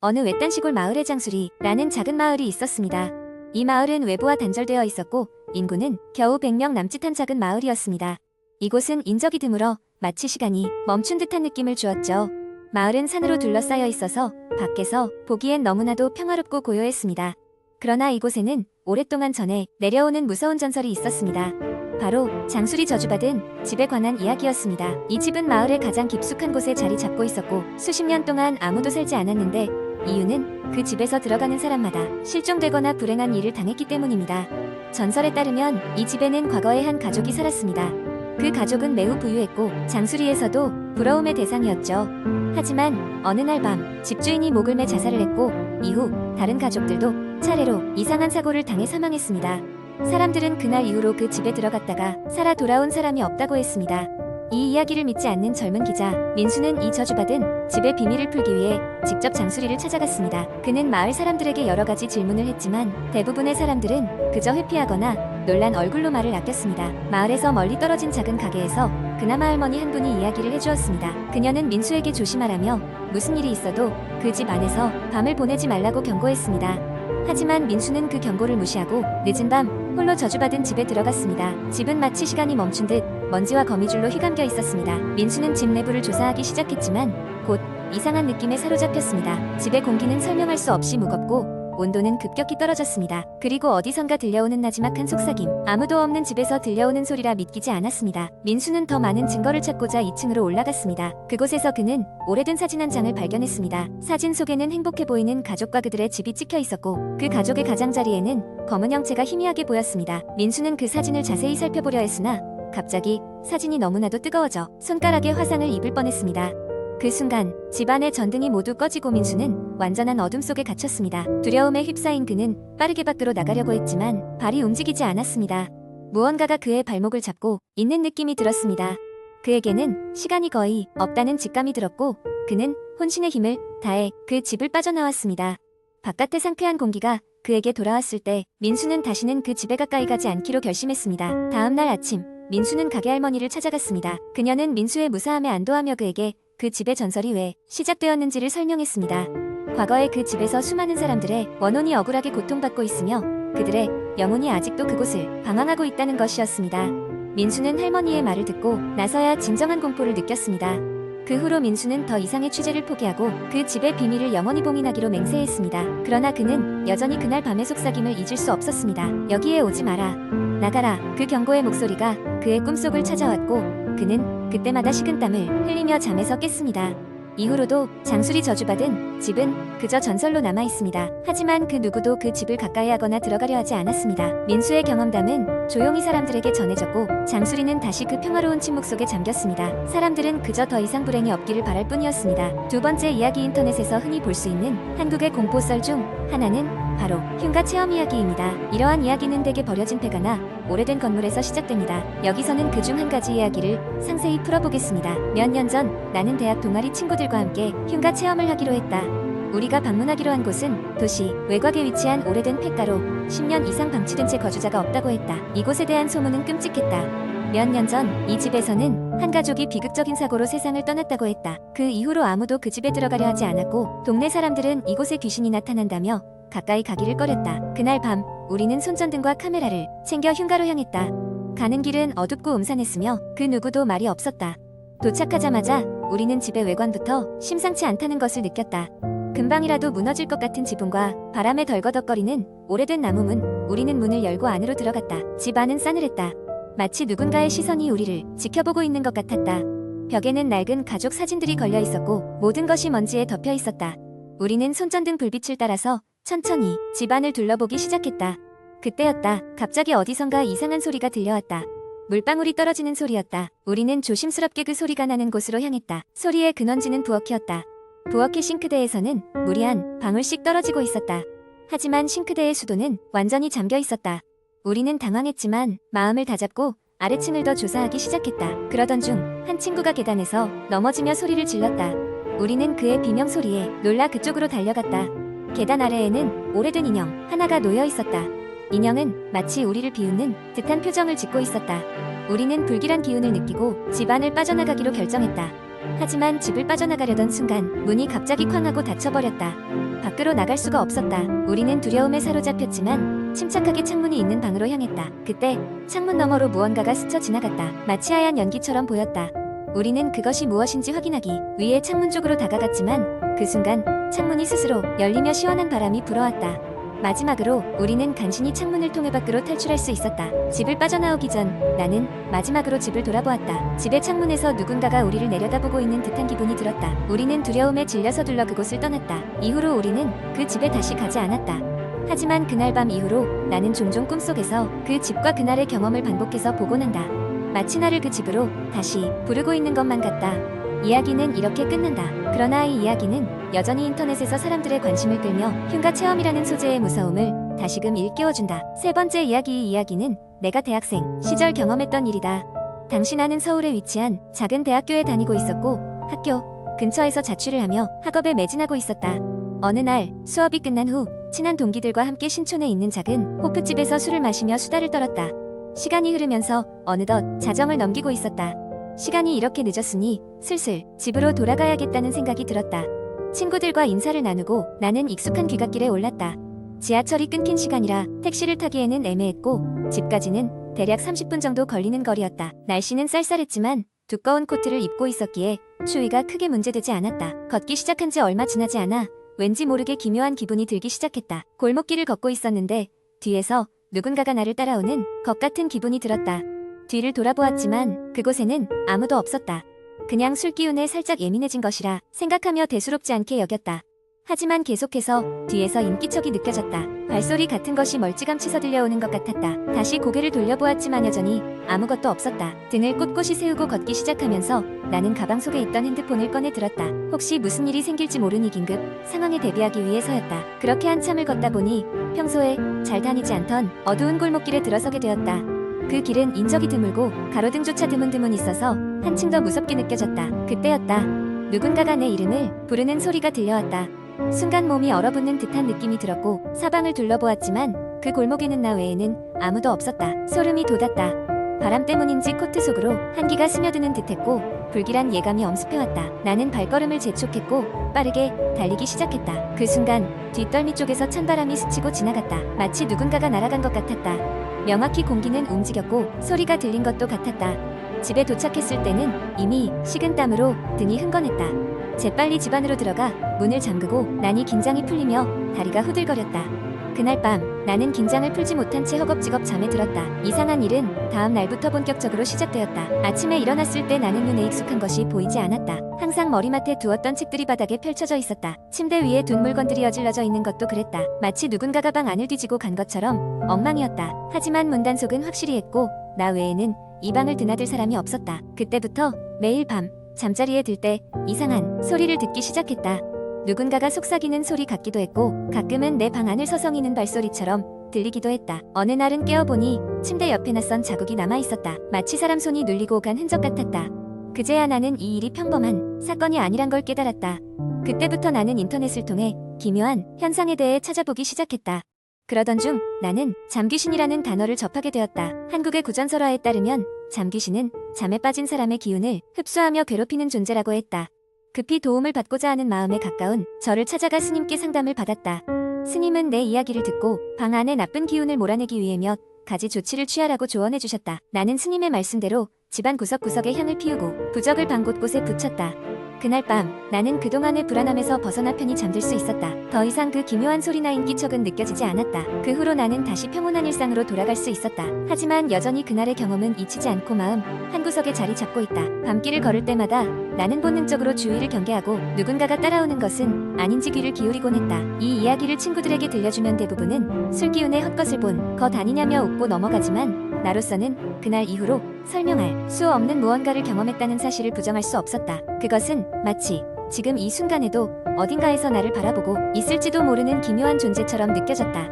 어느 외딴 시골 마을에 장수리라는 작은 마을이 있었습니다. 이 마을은 외부와 단절되어 있었고 인구는 겨우 100명 남짓한 작은 마을이었습니다. 이곳은 인적이 드물어 마치 시간이 멈춘 듯한 느낌을 주었죠. 마을은 산으로 둘러싸여 있어서 밖에서 보기엔 너무나도 평화롭고 고요했습니다. 그러나 이곳에는 오랫동안 전에 내려오는 무서운 전설이 있었습니다. 바로 장수리 저주받은 집에 관한 이야기였습니다. 이 집은 마을의 가장 깊숙한 곳에 자리 잡고 있었고 수십 년 동안 아무도 살지 않았는데 이유는 그 집에서 들어가는 사람마다 실종되거나 불행한 일을 당했기 때문입니다. 전설에 따르면 이 집에는 과거에 한 가족이 살았습니다. 그 가족은 매우 부유했고 장수리에서도 부러움의 대상이었죠. 하지만 어느 날 밤 집주인이 목을 매 자살을 했고 이후 다른 가족들도 차례로 이상한 사고를 당해 사망했습니다. 사람들은 그날 이후로 그 집에 들어갔다가 살아 돌아온 사람이 없다고 했습니다. 이 이야기를 믿지 않는 젊은 기자 민수는 이 저주받은 집의 비밀을 풀기 위해 직접 장수리를 찾아갔습니다. 그는 마을 사람들에게 여러 가지 질문을 했지만 대부분의 사람들은 그저 회피하거나 놀란 얼굴로 말을 아꼈습니다. 마을에서 멀리 떨어진 작은 가게에서 그나마 할머니 한 분이 이야기를 해주었습니다. 그녀는 민수에게 조심하라며 무슨 일이 있어도 그 집 안에서 밤을 보내지 말라고 경고했습니다. 하지만 민수는 그 경고를 무시하고 늦은 밤 홀로 저주받은 집에 들어갔습니다. 집은 마치 시간이 멈춘 듯 먼지와 거미줄로 휘감겨 있었습니다. 민수는 집 내부를 조사하기 시작했지만 곧 이상한 느낌에 사로잡혔습니다. 집의 공기는 설명할 수 없이 무겁고 온도는 급격히 떨어졌습니다. 그리고 어디선가 들려오는 나지막한 속삭임. 아무도 없는 집에서 들려오는 소리라 믿기지 않았습니다. 민수는 더 많은 증거를 찾고자 2층으로 올라갔습니다. 그곳에서 그는 오래된 사진 한 장을 발견했습니다. 사진 속에는 행복해 보이는 가족과 그들의 집이 찍혀 있었고 그 가족의 가장자리에는 검은 형체가 희미하게 보였습니다. 민수는 그 사진을 자세히 살펴보려 했으나 갑자기 사진이 너무나도 뜨거워져 손가락에 화상을 입을 뻔했습니다. 그 순간 집안의 전등이 모두 꺼지고 민수는 완전한 어둠 속에 갇혔습니다. 두려움에 휩싸인 그는 빠르게 밖으로 나가려고 했지만 발이 움직이지 않았습니다. 무언가가 그의 발목을 잡고 있는 느낌이 들었습니다. 그에게는 시간이 거의 없다는 직감이 들었고 그는 혼신의 힘을 다해 그 집을 빠져나왔습니다. 바깥의 상쾌한 공기가 그에게 돌아왔을 때 민수는 다시는 그 집에 가까이 가지 않기로 결심했습니다. 다음 날 아침 민수는 가게 할머니를 찾아갔습니다. 그녀는 민수의 무사함에 안도하며 그에게 그 집의 전설이 왜 시작되었는지를 설명했습니다. 과거에 그 집에서 수많은 사람들의 원혼이 억울하게 고통받고 있으며 그들의 영혼이 아직도 그곳을 방황하고 있다는 것이었습니다. 민수는 할머니의 말을 듣고 나서야 진정한 공포를 느꼈습니다. 그 후로 민수는 더 이상의 취재를 포기하고 그 집의 비밀을 영원히 봉인하기로 맹세했습니다. 그러나 그는 여전히 그날 밤의 속삭임을 잊을 수 없었습니다. 여기에 오지 마라. 나가라. 그 경고의 목소리가 그의 꿈속을 찾아왔고 그는 그때마다 식은땀을 흘리며 잠에서 깼습니다. 이후로도 장수리 저주받은 집은 그저 전설로 남아있습니다. 하지만 그 누구도 그 집을 가까이 하거나 들어가려 하지 않았습니다. 민수의 경험담은 조용히 사람들에게 전해졌고 장수리는 다시 그 평화로운 침묵 속에 잠겼습니다. 사람들은 그저 더 이상 불행이 없기를 바랄 뿐이었습니다. 두 번째 이야기 인터넷에서 흔히 볼 수 있는 한국의 공포썰 중 하나는 바로 흉가 체험 이야기입니다. 이러한 이야기는 대개 버려진 폐가나 오래된 건물에서 시작됩니다. 여기서는 그 중 한 가지 이야기를 상세히 풀어보겠습니다. 몇 년 전 나는 대학 동아리 친구들과 함께 흉가 체험을 하기로 했다. 우리가 방문하기로 한 곳은 도시 외곽에 위치한 오래된 폐가로 10년 이상 방치된 채 거주자가 없다고 했다. 이곳에 대한 소문은 끔찍했다. 몇 년 전 이 집에서는 한 가족이 비극적인 사고로 세상을 떠났다고 했다. 그 이후로 아무도 그 집에 들어가려 하지 않았고 동네 사람들은 이곳에 귀신이 나타난다며 가까이 가기를 꺼렸다. 그날 밤 우리는 손전등과 카메라를 챙겨 흉가로 향했다. 가는 길은 어둡고 음산했으며 그 누구도 말이 없었다. 도착하자마자 우리는 집의 외관부터 심상치 않다는 것을 느꼈다. 금방이라도 무너질 것 같은 지붕과 바람에 덜거덕거리는 오래된 나무문. 우리는 문을 열고 안으로 들어갔다. 집 안은 싸늘했다. 마치 누군가의 시선이 우리를 지켜보고 있는 것 같았다. 벽에는 낡은 가족 사진들이 걸려 있었고 모든 것이 먼지에 덮여 있었다. 우리는 손전등 불빛을 따라서 천천히 집안을 둘러보기 시작했다. 그때였다. 갑자기 어디선가 이상한 소리가 들려왔다. 물방울이 떨어지는 소리였다. 우리는 조심스럽게 그 소리가 나는 곳으로 향했다. 소리의 근원지는 부엌이었다. 부엌의 싱크대에서는 물이 한 방울씩 떨어지고 있었다. 하지만 싱크대의 수도는 완전히 잠겨 있었다. 우리는 당황했지만 마음을 다잡고 아래층을 더 조사하기 시작했다. 그러던 중 한 친구가 계단에서 넘어지며 소리를 질렀다. 우리는 그의 비명소리에 놀라 그쪽으로 달려갔다. 계단 아래에는 오래된 인형 하나가 놓여 있었다. 인형은 마치 우리를 비웃는 듯한 표정을 짓고 있었다. 우리는 불길한 기운을 느끼고 집안을 빠져나가기로 결정했다. 하지만 집을 빠져나가려던 순간 문이 갑자기 쾅 하고 닫혀버렸다. 밖으로 나갈 수가 없었다. 우리는 두려움에 사로잡혔지만 침착하게 창문이 있는 방으로 향했다. 그때 창문 너머로 무언가가 스쳐 지나갔다. 마치 하얀 연기처럼 보였다. 우리는 그것이 무엇인지 확인하기 위해 창문 쪽으로 다가갔지만 그 순간 창문이 스스로 열리며 시원한 바람이 불어왔다. 마지막으로 우리는 간신히 창문을 통해 밖으로 탈출할 수 있었다. 집을 빠져나오기 전 나는 마지막으로 집을 돌아보았다. 집의 창문에서 누군가가 우리를 내려다보고 있는 듯한 기분이 들었다. 우리는 두려움에 질려 서둘러 그곳을 떠났다. 이후로 우리는 그 집에 다시 가지 않았다. 하지만 그날 밤 이후로 나는 종종 꿈속에서 그 집과 그날의 경험을 반복해서 보곤 한다. 마치 나를 그 집으로 다시 부르고 있는 것만 같다. 이야기는 이렇게 끝난다. 그러나 이 이야기는 여전히 인터넷에서 사람들의 관심을 끌며 흉가 체험이라는 소재의 무서움을 다시금 일깨워준다. 세 번째 이야기. 이 이야기는 내가 대학생 시절 경험했던 일이다. 당시 나는 서울에 위치한 작은 대학교에 다니고 있었고 학교 근처에서 자취를 하며 학업에 매진하고 있었다. 어느 날 수업이 끝난 후 친한 동기들과 함께 신촌에 있는 작은 호프집에서 술을 마시며 수다를 떨었다. 시간이 흐르면서 어느덧 자정을 넘기고 있었다. 시간이 이렇게 늦었으니 슬슬 집으로 돌아가야겠다는 생각이 들었다. 친구들과 인사를 나누고 나는 익숙한 귀갓길에 올랐다. 지하철이 끊긴 시간이라 택시를 타기에는 애매했고 집까지는 대략 30분 정도 걸리는 거리였다. 날씨는 쌀쌀했지만 두꺼운 코트를 입고 있었기에 추위가 크게 문제되지 않았다. 걷기 시작한 지 얼마 지나지 않아 왠지 모르게 기묘한 기분이 들기 시작했다. 골목길을 걷고 있었는데 뒤에서 누군가가 나를 따라오는 것 같은 기분이 들었다. 뒤를 돌아보았지만 그곳에는 아무도 없었다. 그냥 술기운에 살짝 예민해진 것이라 생각하며 대수롭지 않게 여겼다. 하지만 계속해서 뒤에서 인기척이 느껴졌다. 발소리 같은 것이 멀찌감치 들려오는 것 같았다. 다시 고개를 돌려보았지만 여전히 아무것도 없었다. 등을 꼿꼿이 세우고 걷기 시작하면서 나는 가방 속에 있던 핸드폰을 꺼내 들었다. 혹시 무슨 일이 생길지 모르니 긴급 상황에 대비하기 위해서였다. 그렇게 한참을 걷다 보니 평소에 잘 다니지 않던 어두운 골목길에 들어서게 되었다. 그 길은 인적이 드물고 가로등조차 드문드문 있어서 한층 더 무섭게 느껴졌다. 그때였다. 누군가가 내 이름을 부르는 소리가 들려왔다. 순간 몸이 얼어붙는 듯한 느낌이 들었고 사방을 둘러보았지만 그 골목에는 나 외에는 아무도 없었다. 소름이 돋았다. 바람 때문인지 코트 속으로 한기가 스며드는 듯했고 불길한 예감이 엄습해왔다. 나는 발걸음을 재촉했고 빠르게 달리기 시작했다. 그 순간 뒷덜미 쪽에서 찬바람이 스치고 지나갔다. 마치 누군가가 날아간 것 같았다. 명확히 공기는 움직였고 소리가 들린 것도 같았다. 집에 도착했을 때는 이미 식은땀으로 등이 흥건했다. 재빨리 집 안으로 들어가 문을 잠그고 나니 긴장이 풀리며 다리가 후들거렸다. 그날 밤 나는 긴장을 풀지 못한 채 허겁지겁 잠에 들었다. 이상한 일은 다음 날부터 본격적으로 시작되었다. 아침에 일어났을 때 나는 눈에 익숙한 것이 보이지 않았다. 항상 머리맡에 두었던 책들이 바닥에 펼쳐져 있었다. 침대 위에 둔 물건들이 어질러져 있는 것도 그랬다. 마치 누군가가 방 안을 뒤지고 간 것처럼 엉망이었다. 하지만 문 단속은 확실히 했고 나 외에는 이 방을 드나들 사람이 없었다. 그때부터 매일 밤 잠자리에 들 때 이상한 소리를 듣기 시작했다. 누군가가 속삭이는 소리 같기도 했고 가끔은 내 방 안을 서성이는 발소리처럼 들리기도 했다. 어느 날은 깨어보니 침대 옆에 낯선 자국이 남아있었다. 마치 사람 손이 눌리고 간 흔적 같았다. 그제야 나는 이 일이 평범한 사건이 아니란 걸 깨달았다. 그때부터 나는 인터넷을 통해 기묘한 현상에 대해 찾아보기 시작했다. 그러던 중 나는 잠귀신이라는 단어를 접하게 되었다. 한국의 구전설화에 따르면 잠귀신은 잠에 빠진 사람의 기운을 흡수하며 괴롭히는 존재라고 했다. 급히 도움을 받고자 하는 마음에 가까운 저를 찾아가 스님께 상담을 받았다. 스님은 내 이야기를 듣고 방 안에 나쁜 기운을 몰아내기 위해 몇 가지 조치를 취하라고 조언해 주셨다. 나는 스님의 말씀대로 집안 구석구석에 향을 피우고 부적을 방 곳곳에 붙였다. 그날 밤 나는 그동안의 불안함에서 벗어나 편히 잠들 수 있었다. 더 이상 그 기묘한 소리나 인기척은 느껴지지 않았다. 그 후로 나는 다시 평온한 일상으로 돌아갈 수 있었다. 하지만 여전히 그날의 경험은 잊히지 않고 마음 한구석에 자리 잡고 있다. 밤길을 걸을 때마다 나는 본능적으로 주위를 경계하고 누군가가 따라오는 것은 아닌지 귀를 기울이곤 했다. 이 이야기를 친구들에게 들려주면 대부분은 술기운의 헛것을 본 것 아니냐며 웃고 넘어가지만 나로서는 그날 이후로 설명할 수 없는 무언가를 경험했다는 사실을 부정할 수 없었다. 그것은 마치 지금 이 순간에도 어딘가에서 나를 바라보고 있을지도 모르는 기묘한 존재처럼 느껴졌다.